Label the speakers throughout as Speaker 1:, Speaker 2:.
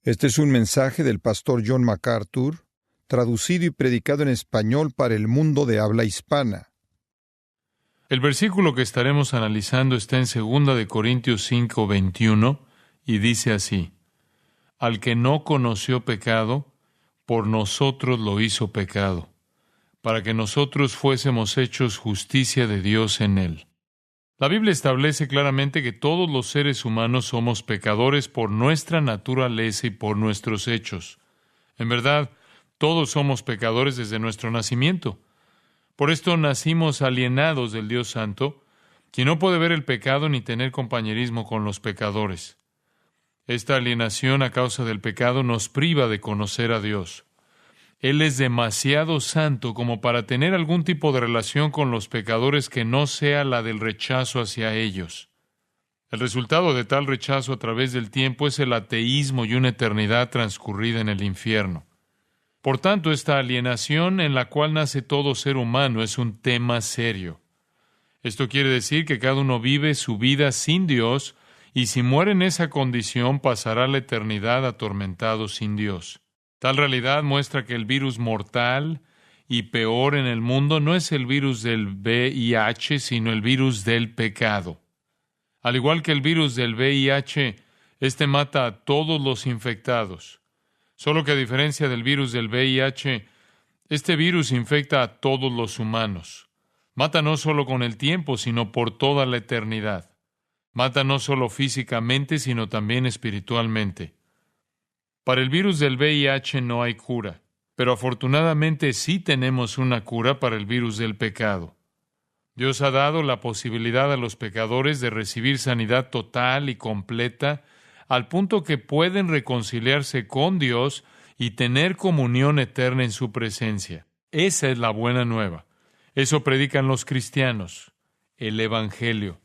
Speaker 1: Este es un mensaje del pastor John MacArthur, traducido y predicado en español para el mundo de habla hispana.
Speaker 2: El versículo que estaremos analizando está en 2 de Corintios 5:21 y dice así: Al que no conoció pecado, por nosotros lo hizo pecado, para que nosotros fuésemos hechos justicia de Dios en él. La Biblia establece claramente que todos los seres humanos somos pecadores por nuestra naturaleza y por nuestros hechos. En verdad, todos somos pecadores desde nuestro nacimiento. Por esto nacimos alienados del Dios Santo, quien no puede ver el pecado ni tener compañerismo con los pecadores. Esta alienación a causa del pecado nos priva de conocer a Dios. Él es demasiado santo como para tener algún tipo de relación con los pecadores que no sea la del rechazo hacia ellos. El resultado de tal rechazo a través del tiempo es el ateísmo y una eternidad transcurrida en el infierno. Por tanto, esta alienación en la cual nace todo ser humano es un tema serio. Esto quiere decir que cada uno vive su vida sin Dios y si muere en esa condición pasará la eternidad atormentado sin Dios. Tal realidad muestra que el virus mortal y peor en el mundo no es el virus del VIH, sino el virus del pecado. Al igual que el virus del VIH, este mata a todos los infectados. Solo que a diferencia del virus del VIH, este virus infecta a todos los humanos. Mata no solo con el tiempo, sino por toda la eternidad. Mata no solo físicamente, sino también espiritualmente. Para el virus del VIH no hay cura, pero afortunadamente sí tenemos una cura para el virus del pecado. Dios ha dado la posibilidad a los pecadores de recibir sanidad total y completa, al punto que pueden reconciliarse con Dios y tener comunión eterna en su presencia. Esa es la buena nueva. Eso predican los cristianos, el Evangelio.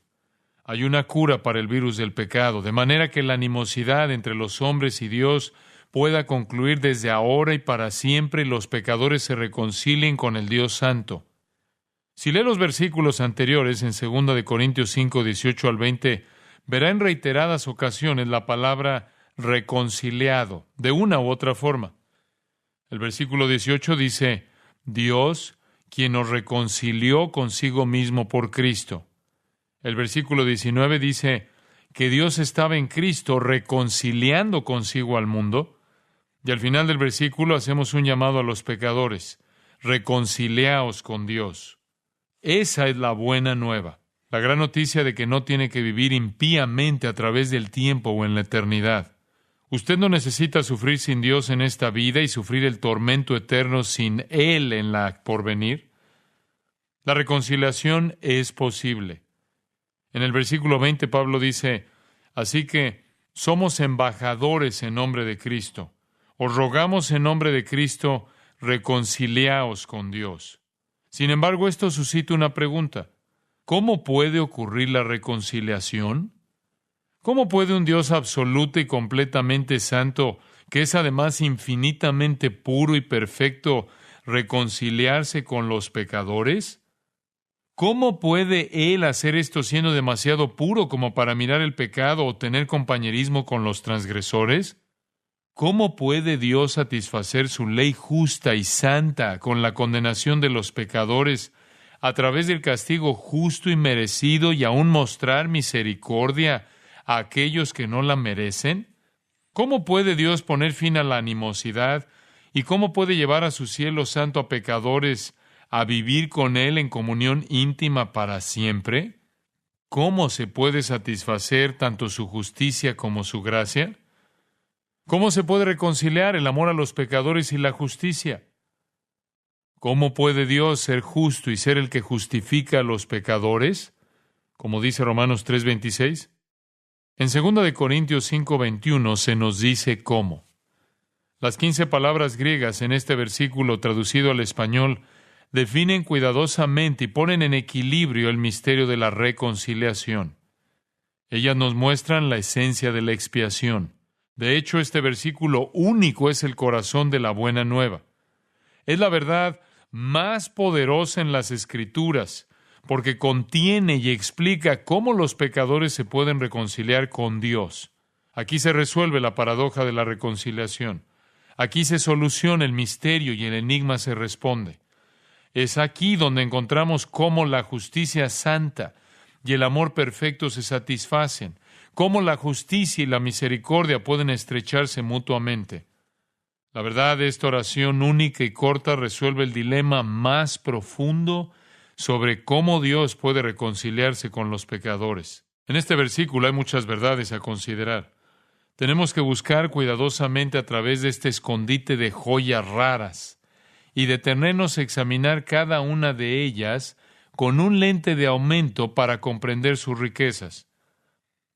Speaker 2: Hay una cura para el virus del pecado, de manera que la animosidad entre los hombres y Dios pueda concluir desde ahora y para siempre y los pecadores se reconcilien con el Dios Santo. Si lee los versículos anteriores en 2 de Corintios 5, 18 al 20, verá en reiteradas ocasiones la palabra reconciliado, de una u otra forma. El versículo 18 dice, Dios, quien nos reconcilió consigo mismo por Cristo. El versículo 19 dice que Dios estaba en Cristo reconciliando consigo al mundo. Y al final del versículo hacemos un llamado a los pecadores. Reconciliaos con Dios. Esa es la buena nueva. La gran noticia de que no tiene que vivir impíamente a través del tiempo o en la eternidad. Usted no necesita sufrir sin Dios en esta vida y sufrir el tormento eterno sin Él en la porvenir. La reconciliación es posible. En el versículo 20 Pablo dice, así que somos embajadores en nombre de Cristo. Os rogamos en nombre de Cristo, reconciliaos con Dios. Sin embargo, esto suscita una pregunta. ¿Cómo puede ocurrir la reconciliación? ¿Cómo puede un Dios absoluto y completamente santo, que es además infinitamente puro y perfecto, reconciliarse con los pecadores? ¿Cómo puede Él hacer esto siendo demasiado puro como para mirar el pecado o tener compañerismo con los transgresores? ¿Cómo puede Dios satisfacer su ley justa y santa con la condenación de los pecadores a través del castigo justo y merecido y aún mostrar misericordia a aquellos que no la merecen? ¿Cómo puede Dios poner fin a la animosidad y cómo puede llevar a su cielo santo a pecadores a vivir con Él en comunión íntima para siempre? ¿Cómo se puede satisfacer tanto su justicia como su gracia? ¿Cómo se puede reconciliar el amor a los pecadores y la justicia? ¿Cómo puede Dios ser justo y ser el que justifica a los pecadores? Como dice Romanos 3:26. En 2 de Corintios 5:21 se nos dice cómo. Las 15 palabras griegas en este versículo traducido al español definen cuidadosamente y ponen en equilibrio el misterio de la reconciliación. Ellas nos muestran la esencia de la expiación. De hecho, este versículo único es el corazón de la buena nueva. Es la verdad más poderosa en las Escrituras, porque contiene y explica cómo los pecadores se pueden reconciliar con Dios. Aquí se resuelve la paradoja de la reconciliación. Aquí se soluciona el misterio y el enigma se responde. Es aquí donde encontramos cómo la justicia santa y el amor perfecto se satisfacen, cómo la justicia y la misericordia pueden estrecharse mutuamente. La verdad, esta oración única y corta resuelve el dilema más profundo sobre cómo Dios puede reconciliarse con los pecadores. En este versículo hay muchas verdades a considerar. Tenemos que buscar cuidadosamente a través de este escondite de joyas raras y detenernos a examinar cada una de ellas con un lente de aumento para comprender sus riquezas.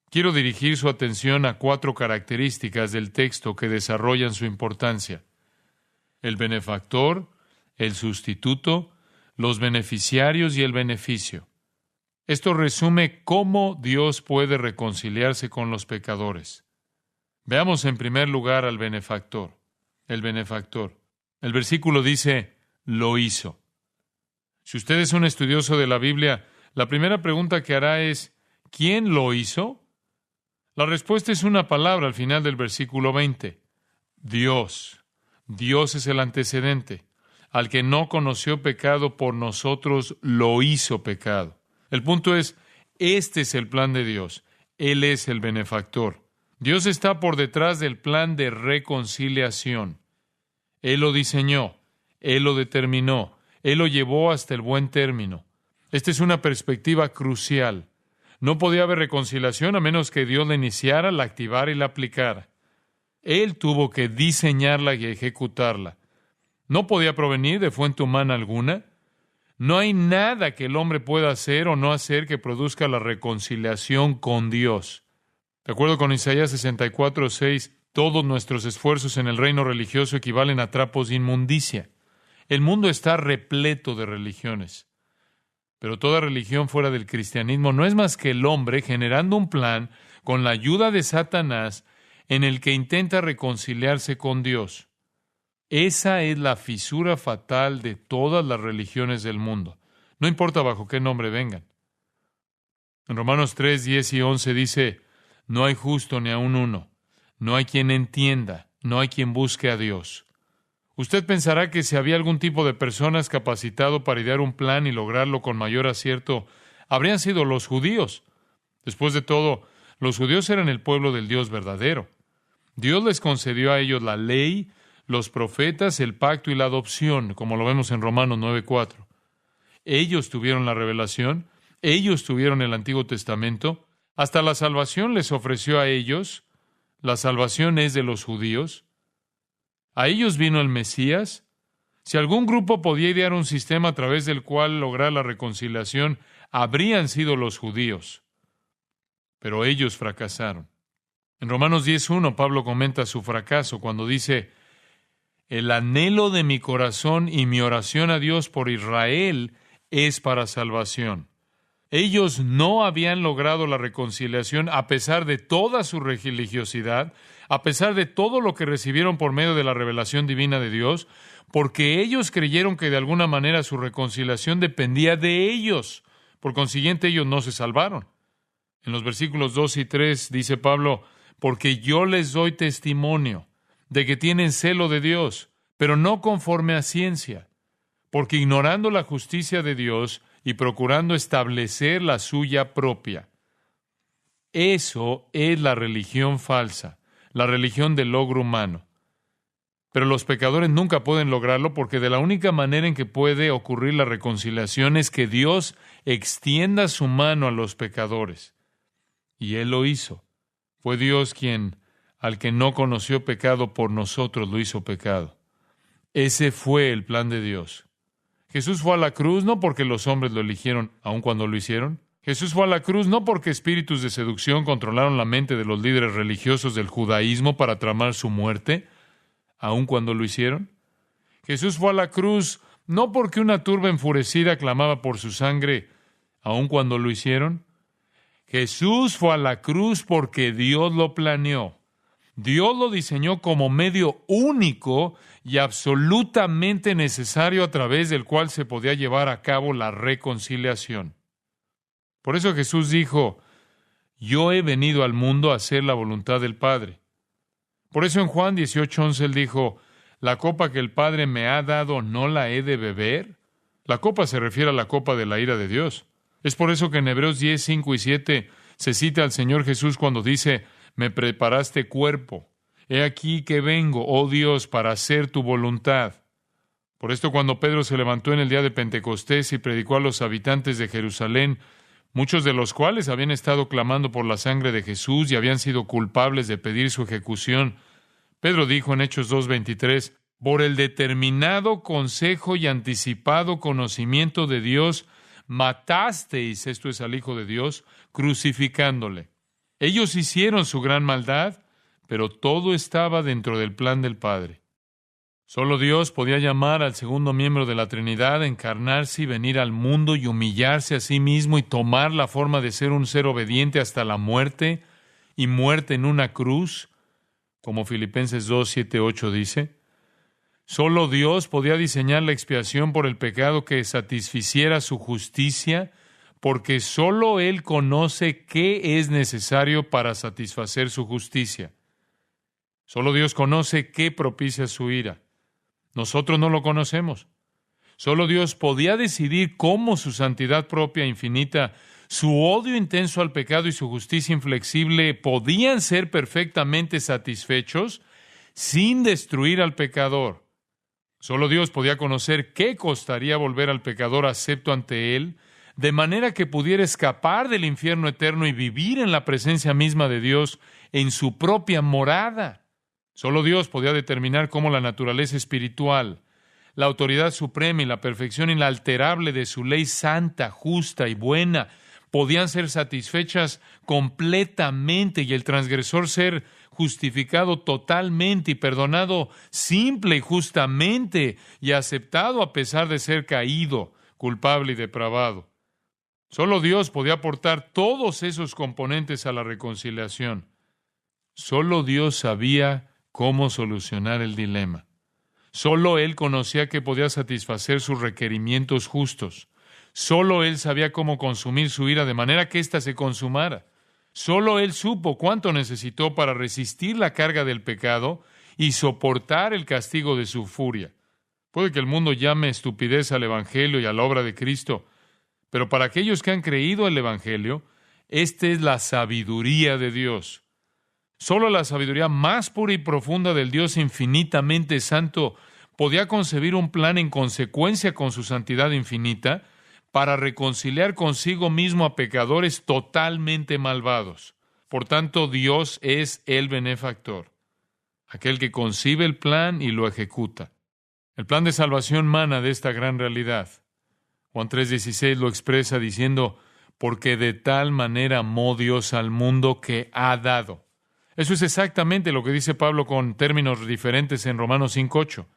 Speaker 2: Quiero dirigir su atención a 4 características del texto que desarrollan su importancia: el benefactor, el sustituto, los beneficiarios y el beneficio. Esto resume cómo Dios puede reconciliarse con los pecadores. Veamos en primer lugar al benefactor. El benefactor. El versículo dice, lo hizo. Si usted es un estudioso de la Biblia, la primera pregunta que hará es, ¿quién lo hizo? La respuesta es una palabra al final del versículo 20. Dios. Dios es el antecedente. Al que no conoció pecado por nosotros, lo hizo pecado. El punto es, este es el plan de Dios. Él es el benefactor. Dios está por detrás del plan de reconciliación. Él lo diseñó, Él lo determinó, Él lo llevó hasta el buen término. Esta es una perspectiva crucial. No podía haber reconciliación a menos que Dios la iniciara, la activara y la aplicara. Él tuvo que diseñarla y ejecutarla. No podía provenir de fuente humana alguna. No hay nada que el hombre pueda hacer o no hacer que produzca la reconciliación con Dios. De acuerdo con Isaías 64:6, todos nuestros esfuerzos en el reino religioso equivalen a trapos de inmundicia. El mundo está repleto de religiones. Pero toda religión fuera del cristianismo no es más que el hombre generando un plan con la ayuda de Satanás en el que intenta reconciliarse con Dios. Esa es la fisura fatal de todas las religiones del mundo. No importa bajo qué nombre vengan. En Romanos 3:10 y 11 dice, no hay justo ni aun uno. No hay quien entienda. No hay quien busque a Dios. Usted pensará que si había algún tipo de personas capacitado para idear un plan y lograrlo con mayor acierto, habrían sido los judíos. Después de todo, los judíos eran el pueblo del Dios verdadero. Dios les concedió a ellos la ley, los profetas, el pacto y la adopción, como lo vemos en Romanos 9:4. Ellos tuvieron la revelación, ellos tuvieron el Antiguo Testamento, hasta la salvación les ofreció a ellos. La salvación es de los judíos. A ellos vino el Mesías. Si algún grupo podía idear un sistema a través del cual lograr la reconciliación, habrían sido los judíos. Pero ellos fracasaron. En Romanos 10:1, Pablo comenta su fracaso cuando dice, el anhelo de mi corazón y mi oración a Dios por Israel es para salvación. Ellos no habían logrado la reconciliación a pesar de toda su religiosidad, a pesar de todo lo que recibieron por medio de la revelación divina de Dios, porque ellos creyeron que de alguna manera su reconciliación dependía de ellos. Por consiguiente, ellos no se salvaron. En los versículos 2 y 3 dice Pablo, porque yo les doy testimonio de que tienen celo de Dios, pero no conforme a ciencia, porque ignorando la justicia de Dios y procurando establecer la suya propia. Eso es la religión falsa, la religión del logro humano. Pero los pecadores nunca pueden lograrlo porque de la única manera en que puede ocurrir la reconciliación es que Dios extienda su mano a los pecadores. Y Él lo hizo. Fue Dios quien, al que no conoció pecado por nosotros, lo hizo pecado. Ese fue el plan de Dios. Jesús fue a la cruz no porque los hombres lo eligieron, aun cuando lo hicieron. Jesús fue a la cruz no porque espíritus de seducción controlaron la mente de los líderes religiosos del judaísmo para tramar su muerte, aun cuando lo hicieron. Jesús fue a la cruz no porque una turba enfurecida clamaba por su sangre, aun cuando lo hicieron. Jesús fue a la cruz porque Dios lo planeó. Dios lo diseñó como medio único y absolutamente necesario a través del cual se podía llevar a cabo la reconciliación. Por eso Jesús dijo, Yo he venido al mundo a hacer la voluntad del Padre. Por eso en Juan 18:11 él dijo, la copa que el Padre me ha dado, ¿no la he de beber? La copa se refiere a la copa de la ira de Dios. Es por eso que en Hebreos 10:5 y 7 se cita al Señor Jesús cuando dice, me preparaste cuerpo. He aquí que vengo, oh Dios, para hacer tu voluntad. Por esto cuando Pedro se levantó en el día de Pentecostés y predicó a los habitantes de Jerusalén, muchos de los cuales habían estado clamando por la sangre de Jesús y habían sido culpables de pedir su ejecución, Pedro dijo en Hechos 2:23, por el determinado consejo y anticipado conocimiento de Dios, matasteis, esto es al Hijo de Dios, crucificándole. Ellos hicieron su gran maldad, pero todo estaba dentro del plan del Padre. Solo Dios podía llamar al segundo miembro de la Trinidad, encarnarse y venir al mundo y humillarse a sí mismo y tomar la forma de ser un ser obediente hasta la muerte y muerte en una cruz, como Filipenses 2:7-8 dice. Solo Dios podía diseñar la expiación por el pecado que satisficiera su justicia, porque solo Él conoce qué es necesario para satisfacer su justicia. Solo Dios conoce qué propicia su ira. Nosotros no lo conocemos. Solo Dios podía decidir cómo su santidad propia infinita, su odio intenso al pecado y su justicia inflexible podían ser perfectamente satisfechos sin destruir al pecador. Solo Dios podía conocer qué costaría volver al pecador acepto ante Él, de manera que pudiera escapar del infierno eterno y vivir en la presencia misma de Dios en su propia morada. Solo Dios podía determinar cómo la naturaleza espiritual, la autoridad suprema y la perfección inalterable de su ley santa, justa y buena podían ser satisfechas completamente y el transgresor ser justificado totalmente y perdonado simple y justamente y aceptado a pesar de ser caído, culpable y depravado. Solo Dios podía aportar todos esos componentes a la reconciliación. Solo Dios sabía cómo solucionar el dilema. Solo Él conocía que podía satisfacer sus requerimientos justos. Solo Él sabía cómo consumir su ira de manera que ésta se consumara. Solo Él supo cuánto necesitó para resistir la carga del pecado y soportar el castigo de su furia. Puede que el mundo llame estupidez al Evangelio y a la obra de Cristo, pero para aquellos que han creído el Evangelio, esta es la sabiduría de Dios. Solo la sabiduría más pura y profunda del Dios infinitamente santo podía concebir un plan en consecuencia con su santidad infinita para reconciliar consigo mismo a pecadores totalmente malvados. Por tanto, Dios es el benefactor, aquel que concibe el plan y lo ejecuta. El plan de salvación mana de esta gran realidad. Juan 3:16 lo expresa diciendo, porque de tal manera amó Dios al mundo que ha dado. Eso es exactamente lo que dice Pablo con términos diferentes en Romanos 5:8.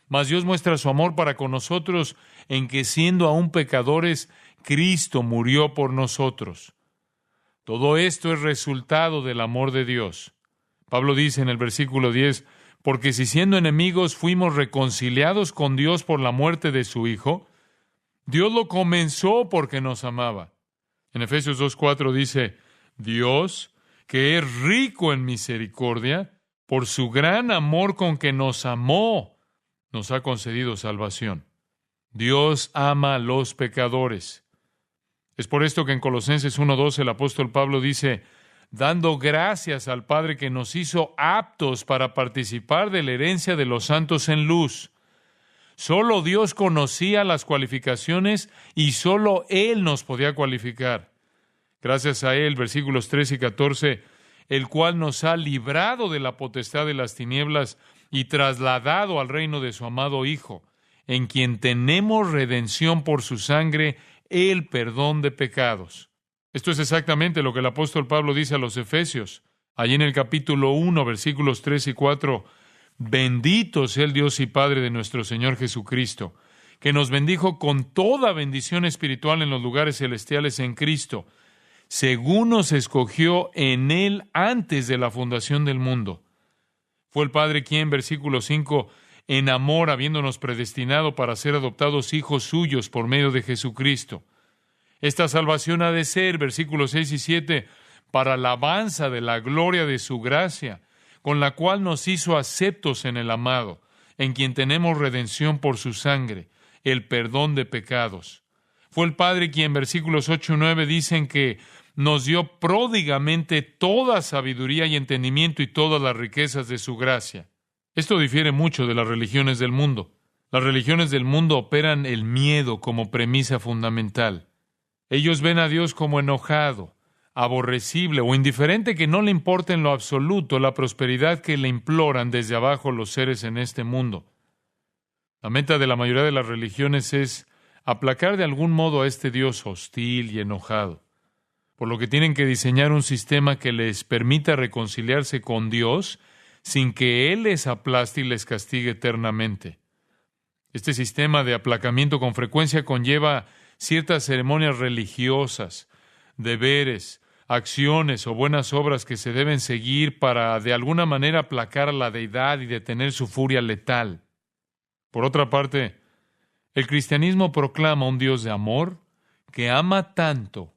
Speaker 2: Mas Dios muestra su amor para con nosotros en que siendo aún pecadores, Cristo murió por nosotros. Todo esto es resultado del amor de Dios. Pablo dice en el versículo 10, porque si siendo enemigos fuimos reconciliados con Dios por la muerte de su Hijo, Dios lo comenzó porque nos amaba. En Efesios 2:4 dice, Dios, que es rico en misericordia, por su gran amor con que nos amó, nos ha concedido salvación. Dios ama a los pecadores. Es por esto que en Colosenses 1:12 el apóstol Pablo dice, dando gracias al Padre que nos hizo aptos para participar de la herencia de los santos en luz. Solo Dios conocía las cualificaciones y solo Él nos podía cualificar. Gracias a Él, versículos 13 y 14, el cual nos ha librado de la potestad de las tinieblas y trasladado al reino de su amado Hijo, en quien tenemos redención por su sangre, el perdón de pecados. Esto es exactamente lo que el apóstol Pablo dice a los Efesios. Allí en el capítulo 1, versículos 3 y 4, bendito sea el Dios y Padre de nuestro Señor Jesucristo, que nos bendijo con toda bendición espiritual en los lugares celestiales en Cristo, según nos escogió en Él antes de la fundación del mundo. Fue el Padre quien, versículo 5, en amor, habiéndonos predestinado para ser adoptados hijos suyos por medio de Jesucristo. Esta salvación ha de ser, versículos 6 y 7, para alabanza de la gloria de su gracia, con la cual nos hizo aceptos en el amado, en quien tenemos redención por su sangre, el perdón de pecados. Fue el Padre quien, versículos 8 y 9 dicen que nos dio pródigamente toda sabiduría y entendimiento y todas las riquezas de su gracia. Esto difiere mucho de las religiones del mundo. Las religiones del mundo operan el miedo como premisa fundamental. Ellos ven a Dios como enojado, aborrecible o indiferente, que no le importa en lo absoluto la prosperidad que le imploran desde abajo los seres en este mundo. La meta de la mayoría de las religiones es aplacar de algún modo a este Dios hostil y enojado, por lo que tienen que diseñar un sistema que les permita reconciliarse con Dios sin que Él les aplaste y les castigue eternamente. Este sistema de aplacamiento con frecuencia conlleva ciertas ceremonias religiosas, deberes, acciones o buenas obras que se deben seguir para de alguna manera aplacar a la deidad y detener su furia letal. Por otra parte, el cristianismo proclama un Dios de amor que ama tanto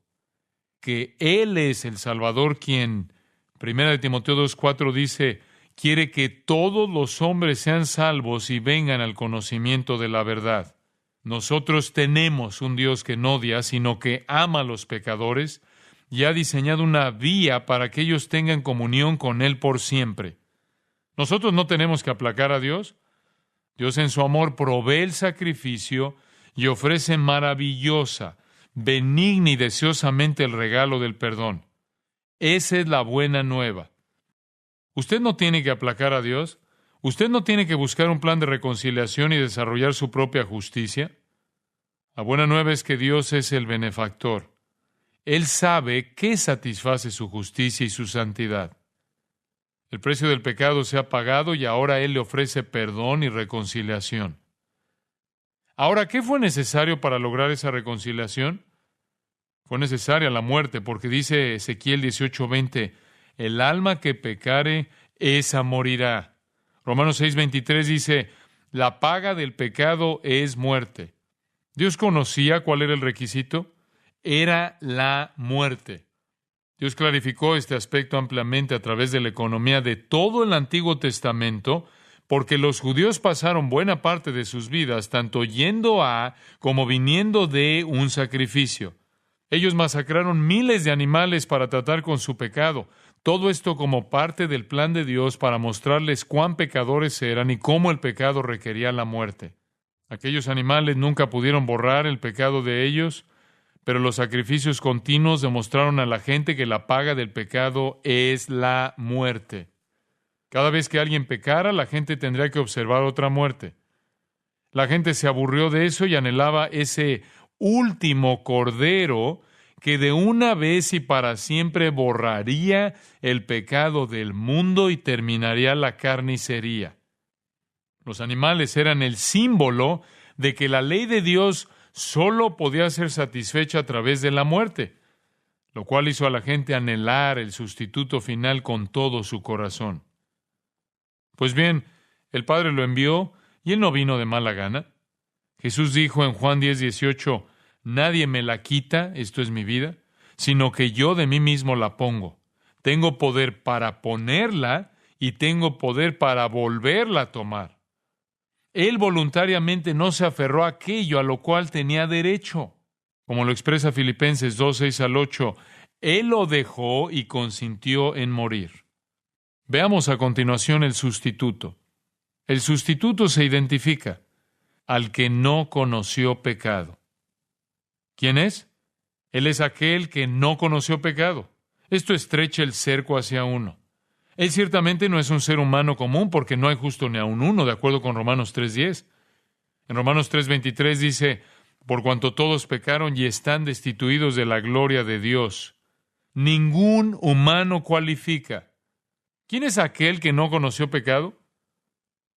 Speaker 2: que Él es el Salvador quien, 1 Timoteo 2:4 dice, quiere que todos los hombres sean salvos y vengan al conocimiento de la verdad. Nosotros tenemos un Dios que no odia, sino que ama a los pecadores y ha diseñado una vía para que ellos tengan comunión con Él por siempre. Nosotros no tenemos que aplacar a Dios. Dios en su amor provee el sacrificio y ofrece maravillosa, benigna y deseosamente el regalo del perdón. Esa es la buena nueva. Usted no tiene que aplacar a Dios. Usted no tiene que buscar un plan de reconciliación y desarrollar su propia justicia. La buena nueva es que Dios es el benefactor. Él sabe qué satisface su justicia y su santidad. El precio del pecado se ha pagado y ahora Él le ofrece perdón y reconciliación. Ahora, ¿qué fue necesario para lograr esa reconciliación? Fue necesaria la muerte, porque dice Ezequiel 18:20, el alma que pecare, esa morirá. Romanos 6:23 dice, la paga del pecado es muerte. ¿Dios conocía cuál era el requisito? Era la muerte. Dios clarificó este aspecto ampliamente a través de la economía de todo el Antiguo Testamento, porque los judíos pasaron buena parte de sus vidas tanto yendo a como viniendo de un sacrificio. Ellos masacraron miles de animales para tratar con su pecado. Todo esto como parte del plan de Dios para mostrarles cuán pecadores eran y cómo el pecado requería la muerte. Aquellos animales nunca pudieron borrar el pecado de ellos, pero los sacrificios continuos demostraron a la gente que la paga del pecado es la muerte. Cada vez que alguien pecara, la gente tendría que observar otra muerte. La gente se aburrió de eso y anhelaba ese último cordero que de una vez y para siempre borraría el pecado del mundo y terminaría la carnicería. Los animales eran el símbolo de que la ley de Dios solo podía ser satisfecha a través de la muerte, lo cual hizo a la gente anhelar el sustituto final con todo su corazón. Pues bien, el Padre lo envió y Él no vino de mala gana. Jesús dijo en Juan 10:18, nadie me la quita, esto es mi vida, sino que yo de mí mismo la pongo. Tengo poder para ponerla y tengo poder para volverla a tomar. Él voluntariamente no se aferró a aquello a lo cual tenía derecho. Como lo expresa Filipenses 2:6-8, Él lo dejó y consintió en morir. Veamos a continuación el sustituto. El sustituto se identifica al que no conoció pecado. ¿Quién es? Él es aquel que no conoció pecado. Esto estrecha el cerco hacia uno. Él ciertamente no es un ser humano común porque no hay justo ni aun uno, de acuerdo con Romanos 3:10. En Romanos 3:23 dice, por cuanto todos pecaron y están destituidos de la gloria de Dios. Ningún humano cualifica. ¿Quién es aquel que no conoció pecado?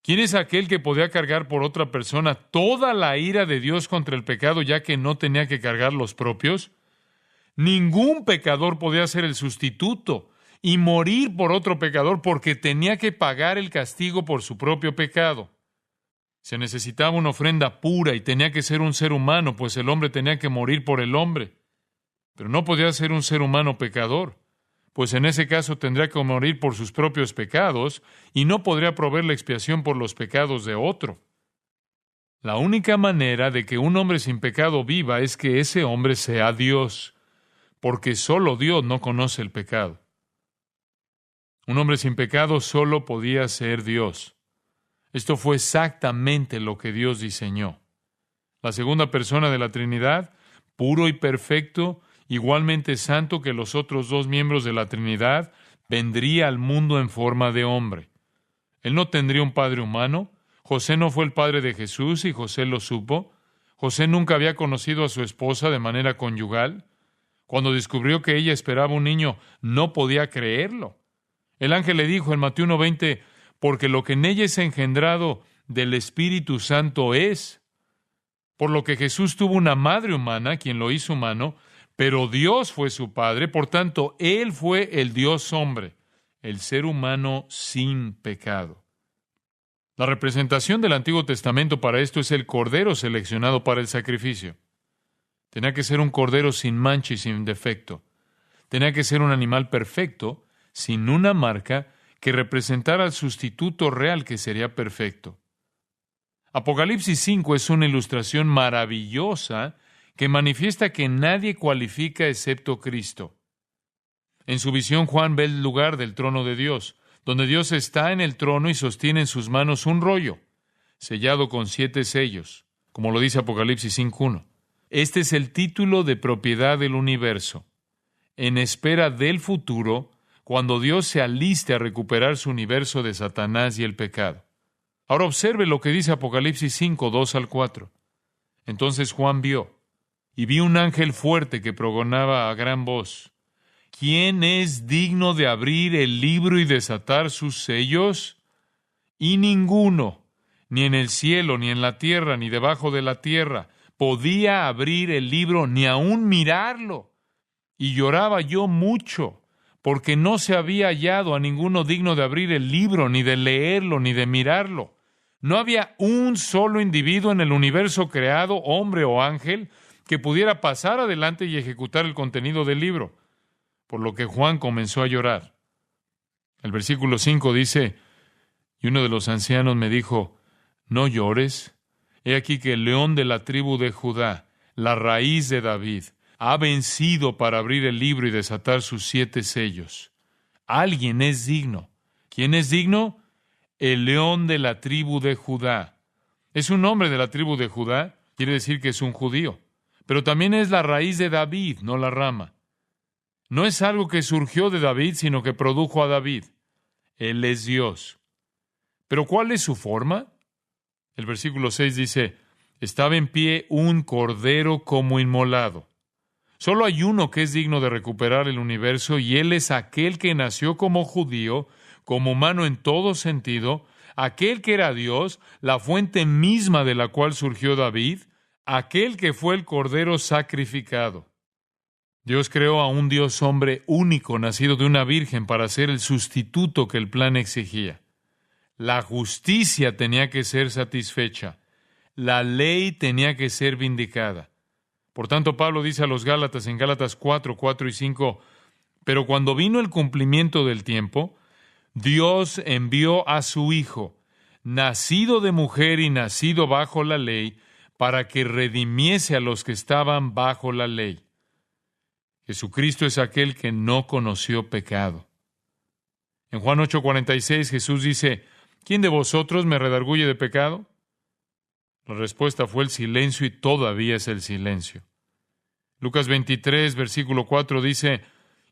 Speaker 2: ¿Quién es aquel que podía cargar por otra persona toda la ira de Dios contra el pecado, ya que no tenía que cargar los propios? Ningún pecador podía ser el sustituto y morir por otro pecador porque tenía que pagar el castigo por su propio pecado. Se necesitaba una ofrenda pura y tenía que ser un ser humano, pues el hombre tenía que morir por el hombre. Pero no podía ser un ser humano pecador, pues en ese caso tendría que morir por sus propios pecados y no podría proveer la expiación por los pecados de otro. La única manera de que un hombre sin pecado viva es que ese hombre sea Dios, porque solo Dios no conoce el pecado. Un hombre sin pecado solo podía ser Dios. Esto fue exactamente lo que Dios diseñó. La segunda persona de la Trinidad, puro y perfecto, igualmente santo que los otros dos miembros de la Trinidad, vendría al mundo en forma de hombre. Él no tendría un padre humano. José no fue el padre de Jesús y José lo supo. José nunca había conocido a su esposa de manera conyugal. Cuando descubrió que ella esperaba un niño, no podía creerlo. El ángel le dijo en Mateo 1:20, porque lo que en ella es engendrado del Espíritu Santo es. Por lo que Jesús tuvo una madre humana, quien lo hizo humano, pero Dios fue su padre, por tanto, Él fue el Dios hombre, el ser humano sin pecado. La representación del Antiguo Testamento para esto es el cordero seleccionado para el sacrificio. Tenía que ser un cordero sin mancha y sin defecto. Tenía que ser un animal perfecto, sin una marca, que representara al sustituto real que sería perfecto. Apocalipsis 5 es una ilustración maravillosa que manifiesta que nadie cualifica excepto Cristo. En su visión, Juan ve el lugar del trono de Dios, donde Dios está en el trono y sostiene en sus manos un rollo, sellado con 7 sellos, como lo dice Apocalipsis 5:1. Este es el título de propiedad del universo, en espera del futuro, cuando Dios se aliste a recuperar su universo de Satanás y el pecado. Ahora observe lo que dice Apocalipsis 5:2-4. Entonces Juan vio, y vi un ángel fuerte que pregonaba a gran voz: ¿quién es digno de abrir el libro y desatar sus sellos? Y ninguno, ni en el cielo, ni en la tierra, ni debajo de la tierra, podía abrir el libro, ni aun mirarlo. Y lloraba yo mucho, porque no se había hallado a ninguno digno de abrir el libro, ni de leerlo, ni de mirarlo. No había un solo individuo en el universo creado, hombre o ángel, que pudiera pasar adelante y ejecutar el contenido del libro, por lo que Juan comenzó a llorar. El versículo 5 dice, y uno de los ancianos me dijo, no llores, he aquí que el león de la tribu de Judá, la raíz de David, ha vencido para abrir el libro y desatar sus 7 sellos. Alguien es digno. ¿Quién es digno? El león de la tribu de Judá. Es un hombre de la tribu de Judá, quiere decir que es un judío, pero también es la raíz de David, no la rama. No es algo que surgió de David, sino que produjo a David. Él es Dios. ¿Pero cuál es su forma? El versículo 6 dice, estaba en pie un cordero como inmolado. Solo hay uno que es digno de recuperar el universo, y él es aquel que nació como judío, como humano en todo sentido, aquel que era Dios, la fuente misma de la cual surgió David, aquel que fue el cordero sacrificado. Dios creó a un Dios hombre único, nacido de una virgen, para ser el sustituto que el plan exigía. La justicia tenía que ser satisfecha. La ley tenía que ser vindicada. Por tanto, Pablo dice a los Gálatas en Gálatas 4:4 y 5, pero cuando vino el cumplimiento del tiempo, Dios envió a su Hijo, nacido de mujer y nacido bajo la ley, para que redimiese a los que estaban bajo la ley. Jesucristo es aquel que no conoció pecado. En Juan 8:46 Jesús dice, ¿quién de vosotros me redarguye de pecado? La respuesta fue el silencio, y todavía es el silencio. Lucas 23, versículo 4 dice,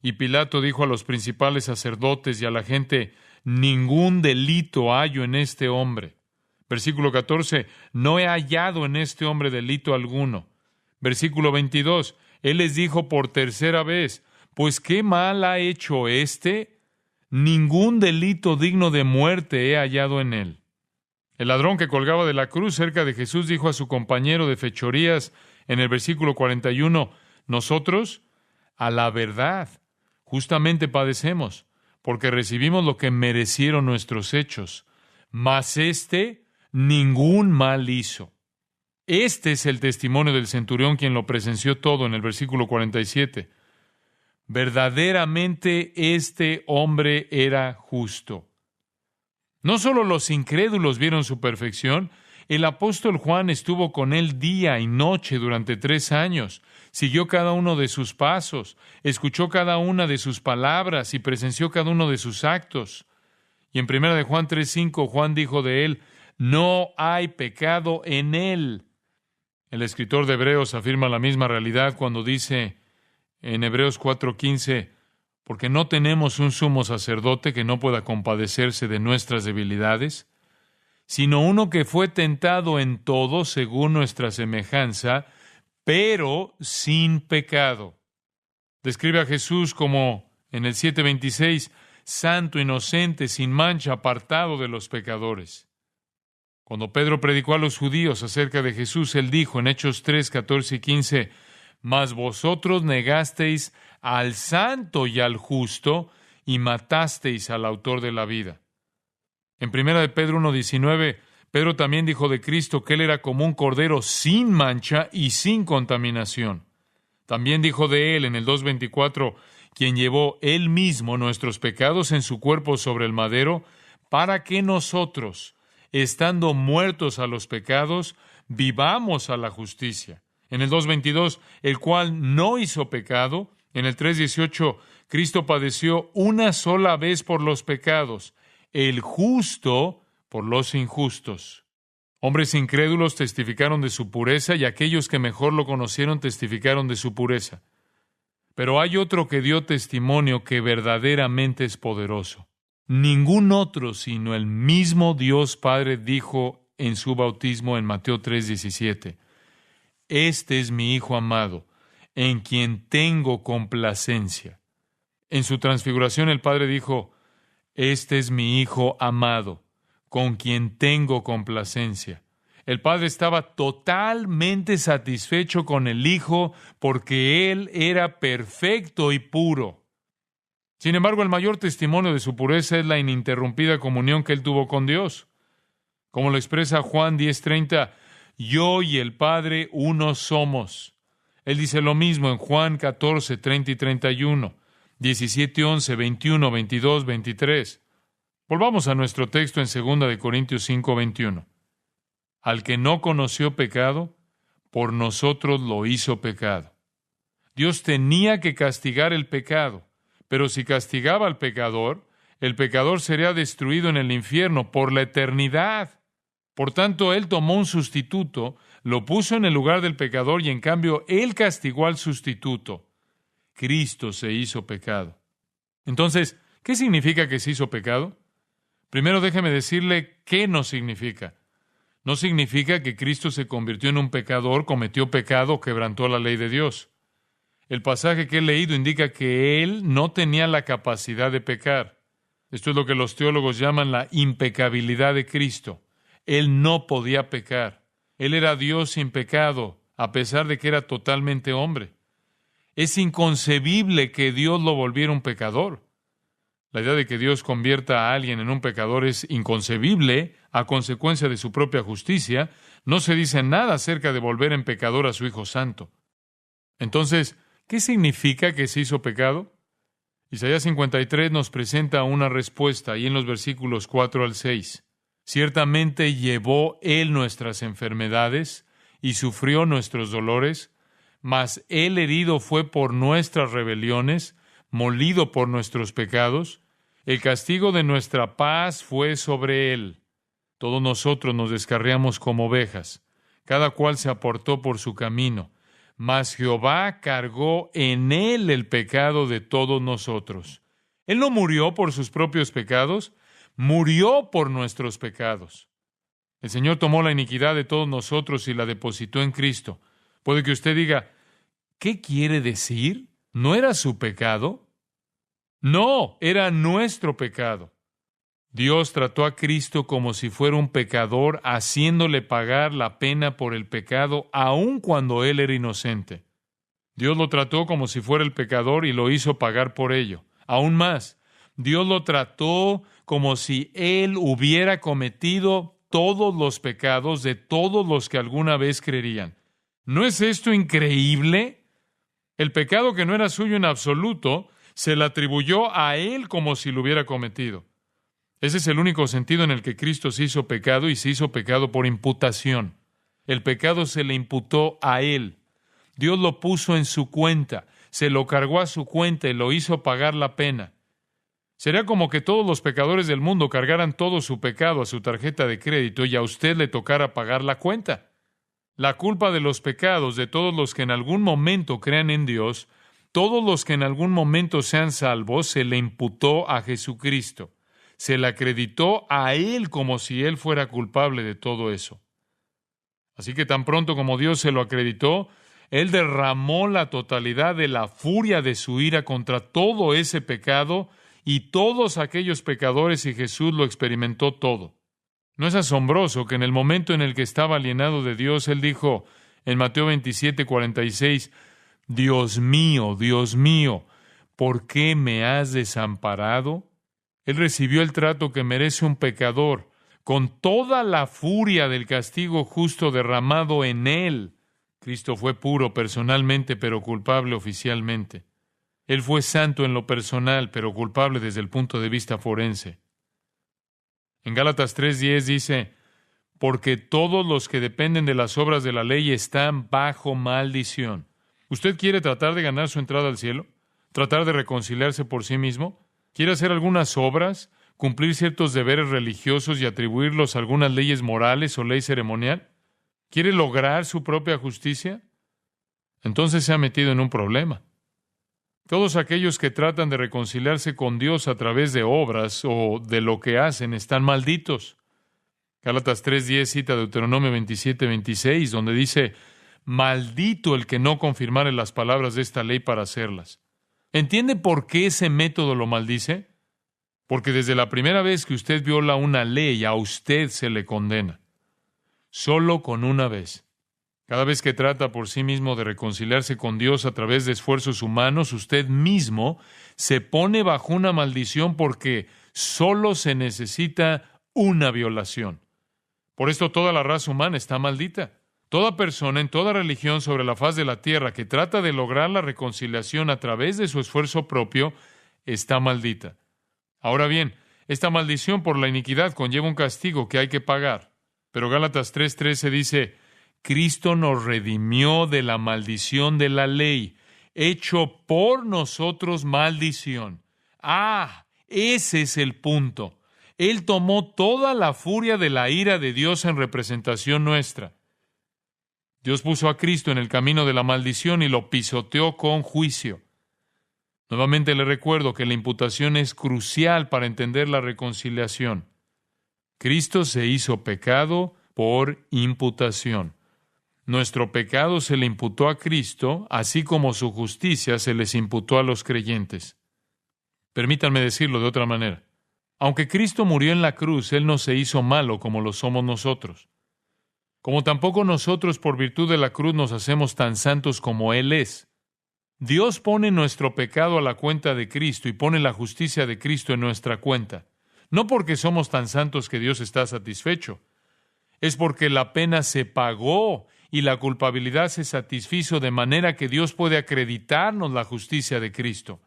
Speaker 2: y Pilato dijo a los principales sacerdotes y a la gente, ningún delito hallo en este hombre. Versículo 14, no he hallado en este hombre delito alguno. Versículo 22, él les dijo por tercera vez, pues ¿qué mal ha hecho éste? Ningún delito digno de muerte he hallado en él. El ladrón que colgaba de la cruz cerca de Jesús dijo a su compañero de fechorías en el versículo 41, nosotros, a la verdad, justamente padecemos, porque recibimos lo que merecieron nuestros hechos, mas ningún mal hizo. Este es el testimonio del centurión, quien lo presenció todo en el versículo 47. Verdaderamente este hombre era justo. No solo los incrédulos vieron su perfección, el apóstol Juan estuvo con él día y noche durante 3 años, siguió cada uno de sus pasos, escuchó cada una de sus palabras y presenció cada uno de sus actos. Y en 1 de Juan 3:5, Juan dijo de él, no hay pecado en él. El escritor de Hebreos afirma la misma realidad cuando dice en Hebreos 4:15, porque no tenemos un sumo sacerdote que no pueda compadecerse de nuestras debilidades, sino uno que fue tentado en todo según nuestra semejanza, pero sin pecado. Describe a Jesús como en el 7:26, santo, inocente, sin mancha, apartado de los pecadores. Cuando Pedro predicó a los judíos acerca de Jesús, él dijo en Hechos 3:14 y 15, mas vosotros negasteis al santo y al justo y matasteis al autor de la vida. En 1 de Pedro 1:19, Pedro también dijo de Cristo que él era como un cordero sin mancha y sin contaminación. También dijo de él en el 2:24, quien llevó él mismo nuestros pecados en su cuerpo sobre el madero, para que nosotros, estando muertos a los pecados, vivamos a la justicia. En el 2:22, el cual no hizo pecado. En el 3:18, Cristo padeció una sola vez por los pecados, el justo por los injustos. Hombres incrédulos testificaron de su pureza y aquellos que mejor lo conocieron testificaron de su pureza. Pero hay otro que dio testimonio que verdaderamente es poderoso. Ningún otro sino el mismo Dios Padre dijo en su bautismo en Mateo 3:17, este es mi Hijo amado, en quien tengo complacencia. En su transfiguración el Padre dijo, este es mi Hijo amado, con quien tengo complacencia. El Padre estaba totalmente satisfecho con el Hijo porque Él era perfecto y puro. Sin embargo, el mayor testimonio de su pureza es la ininterrumpida comunión que Él tuvo con Dios. Como lo expresa Juan 10:30, yo y el Padre uno somos. Él dice lo mismo en Juan 14:30 y 31, 17:11, 21, 22, 23. Volvamos a nuestro texto en 2 de Corintios 5:21. Al que no conoció pecado, por nosotros lo hizo pecado. Dios tenía que castigar el pecado, pero si castigaba al pecador, el pecador sería destruido en el infierno por la eternidad. Por tanto, Él tomó un sustituto, lo puso en el lugar del pecador y en cambio Él castigó al sustituto. Cristo se hizo pecado. Entonces, ¿qué significa que se hizo pecado? Primero déjeme decirle qué no significa. No significa que Cristo se convirtió en un pecador, cometió pecado o quebrantó la ley de Dios. El pasaje que he leído indica que Él no tenía la capacidad de pecar. Esto es lo que los teólogos llaman la impecabilidad de Cristo. Él no podía pecar. Él era Dios sin pecado, a pesar de que era totalmente hombre. Es inconcebible que Dios lo volviera un pecador. La idea de que Dios convierta a alguien en un pecador es inconcebible a consecuencia de su propia justicia. No se dice nada acerca de volver en pecador a su Hijo Santo. Entonces, ¿qué significa que se hizo pecado? Isaías 53 nos presenta una respuesta ahí en los versículos 4 al 6. Ciertamente llevó Él nuestras enfermedades y sufrió nuestros dolores, mas Él herido fue por nuestras rebeliones, molido por nuestros pecados. El castigo de nuestra paz fue sobre Él. Todos nosotros nos descarriamos como ovejas, cada cual se apartó por su camino, mas Jehová cargó en Él el pecado de todos nosotros. Él no murió por sus propios pecados, murió por nuestros pecados. El Señor tomó la iniquidad de todos nosotros y la depositó en Cristo. Puede que usted diga, ¿qué quiere decir? ¿No era su pecado? No, era nuestro pecado. Dios trató a Cristo como si fuera un pecador, haciéndole pagar la pena por el pecado, aun cuando Él era inocente. Dios lo trató como si fuera el pecador y lo hizo pagar por ello. Aún más, Dios lo trató como si Él hubiera cometido todos los pecados de todos los que alguna vez creerían. ¿No es esto increíble? El pecado que no era suyo en absoluto se le atribuyó a Él como si lo hubiera cometido. Ese es el único sentido en el que Cristo se hizo pecado, y se hizo pecado por imputación. El pecado se le imputó a Él. Dios lo puso en su cuenta, se lo cargó a su cuenta y lo hizo pagar la pena. Sería como que todos los pecadores del mundo cargaran todo su pecado a su tarjeta de crédito y a usted le tocara pagar la cuenta. La culpa de los pecados de todos los que en algún momento crean en Dios, todos los que en algún momento sean salvos, se le imputó a Jesucristo. Se le acreditó a Él como si Él fuera culpable de todo eso. Así que tan pronto como Dios se lo acreditó, Él derramó la totalidad de la furia de su ira contra todo ese pecado y todos aquellos pecadores, y Jesús lo experimentó todo. ¿No es asombroso que en el momento en el que estaba alienado de Dios, Él dijo en Mateo 27:46, Dios mío, ¿por qué me has desamparado? Él recibió el trato que merece un pecador, con toda la furia del castigo justo derramado en Él. Cristo fue puro personalmente, pero culpable oficialmente. Él fue santo en lo personal, pero culpable desde el punto de vista forense. En Gálatas 3:10 dice, porque todos los que dependen de las obras de la ley están bajo maldición. ¿Usted quiere tratar de ganar su entrada al cielo? ¿Tratar de reconciliarse por sí mismo? ¿Quiere hacer algunas obras? ¿Cumplir ciertos deberes religiosos y atribuirlos a algunas leyes morales o ley ceremonial? ¿Quiere lograr su propia justicia? Entonces se ha metido en un problema. Todos aquellos que tratan de reconciliarse con Dios a través de obras o de lo que hacen están malditos. Gálatas 3:10 cita Deuteronomio 27:26, donde dice, maldito el que no confirmare las palabras de esta ley para hacerlas. ¿Entiende por qué ese método lo maldice? Porque desde la primera vez que usted viola una ley, a usted se le condena. Solo con una vez. Cada vez que trata por sí mismo de reconciliarse con Dios a través de esfuerzos humanos, usted mismo se pone bajo una maldición porque solo se necesita una violación. Por esto toda la raza humana está maldita. Toda persona en toda religión sobre la faz de la tierra que trata de lograr la reconciliación a través de su esfuerzo propio está maldita. Ahora bien, esta maldición por la iniquidad conlleva un castigo que hay que pagar. Pero Gálatas 3:13 dice, Cristo nos redimió de la maldición de la ley, hecho por nosotros maldición. Ese es el punto. Él tomó toda la furia de la ira de Dios en representación nuestra. Dios puso a Cristo en el camino de la maldición y lo pisoteó con juicio. Nuevamente le recuerdo que la imputación es crucial para entender la reconciliación. Cristo se hizo pecado por imputación. Nuestro pecado se le imputó a Cristo, así como su justicia se les imputó a los creyentes. Permítanme decirlo de otra manera. Aunque Cristo murió en la cruz, Él no se hizo malo como lo somos nosotros. Como tampoco nosotros por virtud de la cruz nos hacemos tan santos como Él es. Dios pone nuestro pecado a la cuenta de Cristo y pone la justicia de Cristo en nuestra cuenta. No porque somos tan santos que Dios está satisfecho. Es porque la pena se pagó y la culpabilidad se satisfizo de manera que Dios puede acreditarnos la justicia de Cristo.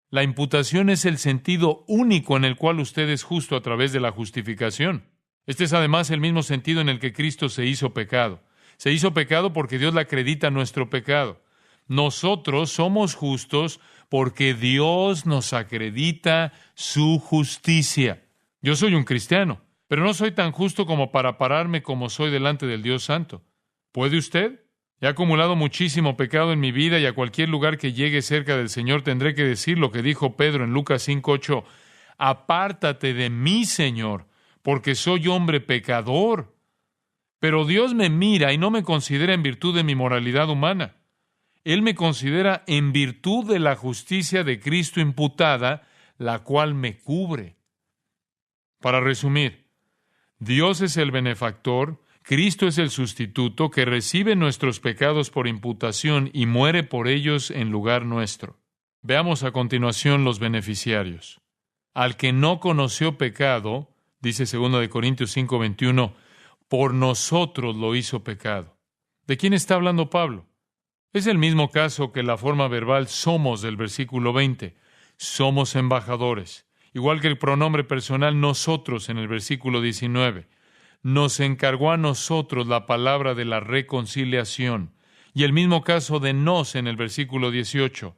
Speaker 2: La imputación es el sentido único en el cual usted es justo a través de la justificación. Este es además el mismo sentido en el que Cristo se hizo pecado. Se hizo pecado porque Dios le acredita nuestro pecado. Nosotros somos justos porque Dios nos acredita su justicia. Yo soy un cristiano, pero no soy tan justo como para pararme como soy delante del Dios Santo. ¿Puede usted? He acumulado muchísimo pecado en mi vida y a cualquier lugar que llegue cerca del Señor tendré que decir lo que dijo Pedro en Lucas 5:8. Apártate de mí, Señor, porque soy hombre pecador. Pero Dios me mira y no me considera en virtud de mi moralidad humana. Él me considera en virtud de la justicia de Cristo imputada, la cual me cubre. Para resumir, Dios es el benefactor, Cristo es el sustituto que recibe nuestros pecados por imputación y muere por ellos en lugar nuestro. Veamos a continuación los beneficiarios. Al que no conoció pecado, dice 2 Corintios 5:21, por nosotros lo hizo pecado. ¿De quién está hablando Pablo? Es el mismo caso que la forma verbal somos del versículo 20. Somos embajadores. Igual que el pronombre personal nosotros en el versículo 19. Nos encargó a nosotros la palabra de la reconciliación. Y el mismo caso de nos en el versículo 18.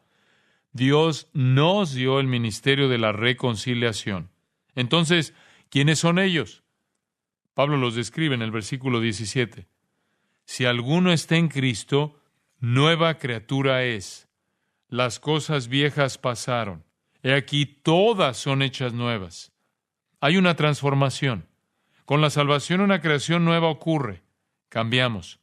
Speaker 2: Dios nos dio el ministerio de la reconciliación. Entonces, ¿quiénes son ellos? Pablo los describe en el versículo 17. Si alguno está en Cristo, nueva criatura es. Las cosas viejas pasaron. He aquí, todas son hechas nuevas. Hay una transformación. Con la salvación una creación nueva ocurre. Cambiamos.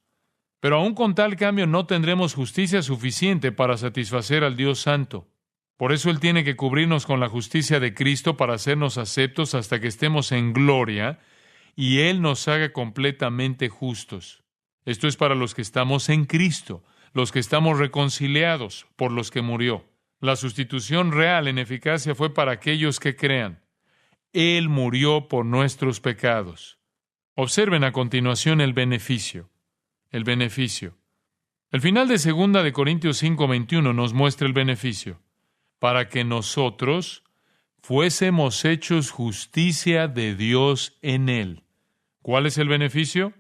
Speaker 2: Pero aún con tal cambio no tendremos justicia suficiente para satisfacer al Dios Santo. Por eso Él tiene que cubrirnos con la justicia de Cristo para hacernos aceptos hasta que estemos en gloria y Él nos haga completamente justos. Esto es para los que estamos en Cristo, los que estamos reconciliados por los que murió. La sustitución real en eficacia fue para aquellos que crean. Él murió por nuestros pecados. Observen a continuación el beneficio. El beneficio. El final de 2 de Corintios 5:21 nos muestra el beneficio. Para que nosotros fuésemos hechos justicia de Dios en Él. ¿Cuál es el beneficio?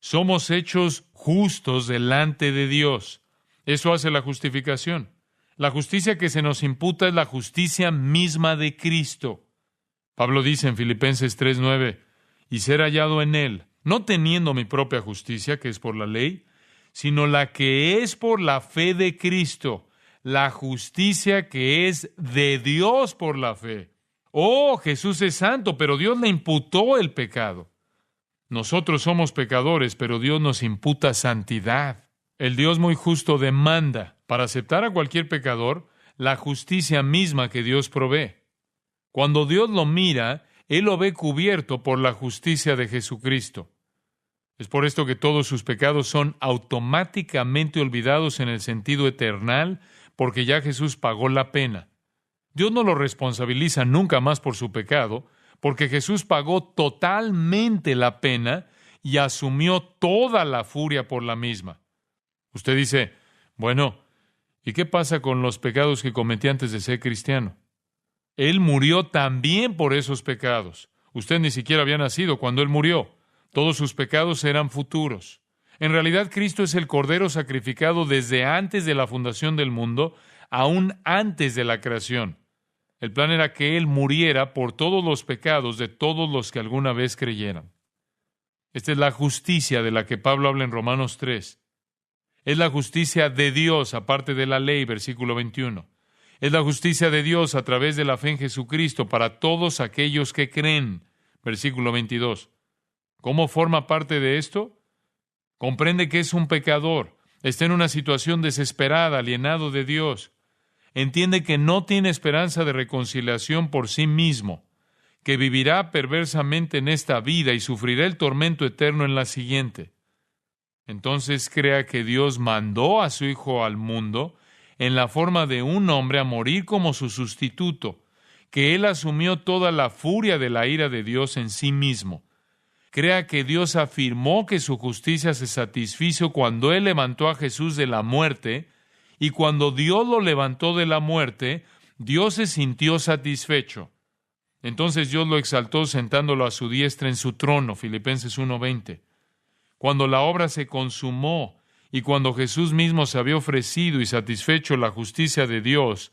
Speaker 2: Somos hechos justos delante de Dios. Eso hace la justificación. La justicia que se nos imputa es la justicia misma de Cristo. Pablo dice en Filipenses 3:9, y ser hallado en Él, no teniendo mi propia justicia, que es por la ley, sino la que es por la fe de Cristo, la justicia que es de Dios por la fe. Oh, Jesús es santo, pero Dios le imputó el pecado. Nosotros somos pecadores, pero Dios nos imputa santidad. El Dios muy justo demanda, para aceptar a cualquier pecador, la justicia misma que Dios provee. Cuando Dios lo mira, Él lo ve cubierto por la justicia de Jesucristo. Es por esto que todos sus pecados son automáticamente olvidados en el sentido eternal, porque ya Jesús pagó la pena. Dios no lo responsabiliza nunca más por su pecado, porque Jesús pagó totalmente la pena y asumió toda la furia por la misma. Usted dice, bueno, ¿y qué pasa con los pecados que cometí antes de ser cristiano? Él murió también por esos pecados. Usted ni siquiera había nacido cuando Él murió. Todos sus pecados eran futuros. En realidad, Cristo es el Cordero sacrificado desde antes de la fundación del mundo, aún antes de la creación. El plan era que Él muriera por todos los pecados de todos los que alguna vez creyeran. Esta es la justicia de la que Pablo habla en Romanos 3. Es la justicia de Dios, aparte de la ley, versículo 21. Es la justicia de Dios a través de la fe en Jesucristo para todos aquellos que creen, versículo 22. ¿Cómo forma parte de esto? Comprende que es un pecador, está en una situación desesperada, alienado de Dios. Entiende que no tiene esperanza de reconciliación por sí mismo, que vivirá perversamente en esta vida y sufrirá el tormento eterno en la siguiente. Entonces crea que Dios mandó a su Hijo al mundo en la forma de un hombre a morir como su sustituto, que Él asumió toda la furia de la ira de Dios en sí mismo. Crea que Dios afirmó que su justicia se satisfizo cuando Él levantó a Jesús de la muerte, y cuando Dios lo levantó de la muerte, Dios se sintió satisfecho. Entonces Dios lo exaltó sentándolo a su diestra en su trono, Filipenses 1:20. Cuando la obra se consumó y cuando Jesús mismo se había ofrecido y satisfecho la justicia de Dios,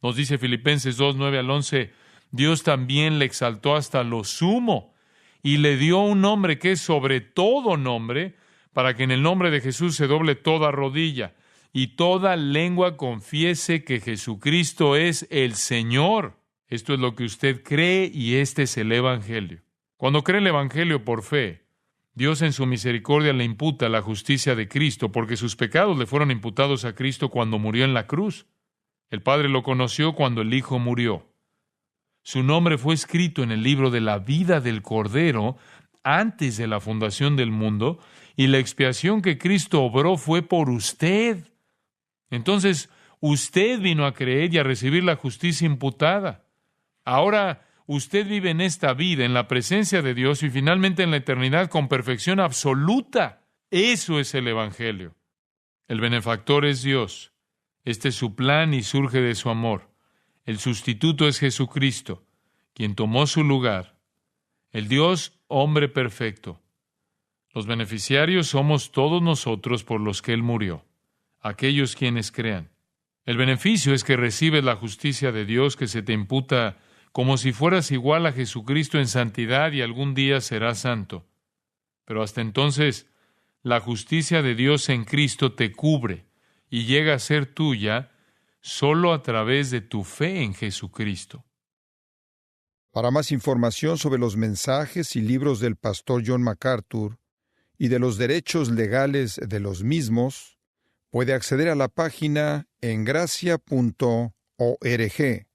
Speaker 2: nos dice Filipenses 2:9-11, Dios también le exaltó hasta lo sumo y le dio un nombre que es sobre todo nombre, para que en el nombre de Jesús se doble toda rodilla y toda lengua confiese que Jesucristo es el Señor. Esto es lo que usted cree y este es el Evangelio. Cuando cree el Evangelio por fe, Dios en su misericordia le imputa la justicia de Cristo, porque sus pecados le fueron imputados a Cristo cuando murió en la cruz. El Padre lo conoció cuando el Hijo murió. Su nombre fue escrito en el libro de la vida del Cordero antes de la fundación del mundo, y la expiación que Cristo obró fue por usted. Entonces, usted vino a creer y a recibir la justicia imputada. Ahora, usted vive en esta vida, en la presencia de Dios y finalmente en la eternidad con perfección absoluta. Eso es el Evangelio. El benefactor es Dios. Este es su plan y surge de su amor. El sustituto es Jesucristo, quien tomó su lugar. El Dios hombre perfecto. Los beneficiarios somos todos nosotros por los que Él murió, aquellos quienes crean. El beneficio es que recibes la justicia de Dios que se te imputa como si fueras igual a Jesucristo en santidad y algún día serás santo. Pero hasta entonces, la justicia de Dios en Cristo te cubre y llega a ser tuya solo a través de tu fe en Jesucristo.
Speaker 1: Para más información sobre los mensajes y libros del pastor John MacArthur y de los derechos legales de los mismos, puede acceder a la página engracia.org.